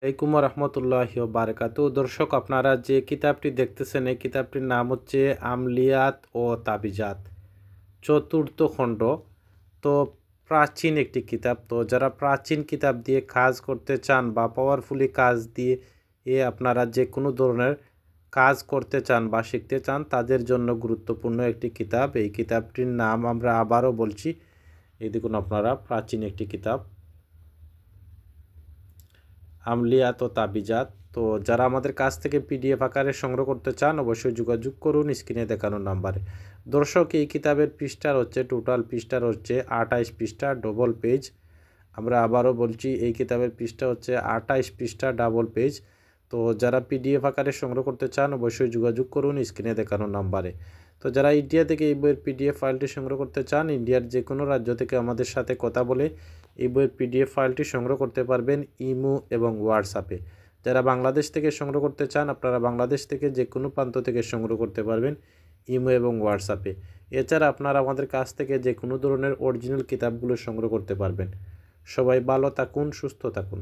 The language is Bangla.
আলাইকুম রহমতুল্লাহি বারাকাতু। দর্শক, আপনারা যে কিতাবটি দেখতেছেন এই কিতাবটির নাম হচ্ছে আমলিয়াত ও তাবিজাত, চতুর্থ খণ্ড। তো প্রাচীন একটি কিতাব। তো যারা প্রাচীন কিতাব দিয়ে কাজ করতে চান বা পাওয়ারফুলি কাজ দিয়ে আপনারা যে কোনো ধরনের কাজ করতে চান বা শিখতে চান তাদের জন্য গুরুত্বপূর্ণ একটি কিতাব। এই কিতাবটির নাম আমরা আবারও বলছি, এই দেখুন আপনারা, প্রাচীন একটি কিতাব আমলিয়াত ও তাবিজাত। তো যারা আমাদের কাছ থেকে পিডিএফ আকারে সংগ্রহ করতে চান অবশ্যই যোগাযোগ করুন স্ক্রিনে দেখানো নাম্বারে। দর্শক, এই কিতাবের পৃষ্ঠার হচ্ছে টোটাল পৃষ্ঠার হচ্ছে 28 পৃষ্ঠা, ডবল পেজ। আমরা আবারও বলছি, এই কিতাবের পৃষ্ঠা হচ্ছে 28 পৃষ্ঠা, ডাবল পেজ। তো যারা পিডিএফ আকারে সংগ্রহ করতে চান অবশ্যই যোগাযোগ করুন স্ক্রিনে দেখানো নাম্বারে। তো যারা ইন্ডিয়া থেকে এই বইয়ের পিডিএফ ফাইলটি সংগ্রহ করতে চান, ইন্ডিয়ার যে কোনো রাজ্য থেকে আমাদের সাথে কথা বলে এই বইয়ের পিডিএফ ফাইলটি সংগ্রহ করতে পারবেন ইমো এবং হোয়াটসঅ্যাপে। যারা বাংলাদেশ থেকে সংগ্রহ করতে চান আপনারা বাংলাদেশ থেকে যে কোনো প্রান্ত থেকে সংগ্রহ করতে পারবেন ইমো এবং হোয়াটসঅ্যাপে। এছাড়া আপনারা আমাদের কাছ থেকে যে কোনো ধরনের অরিজিনাল কিতাবগুলো সংগ্রহ করতে পারবেন। সবাই ভালো থাকুন, সুস্থ থাকুন।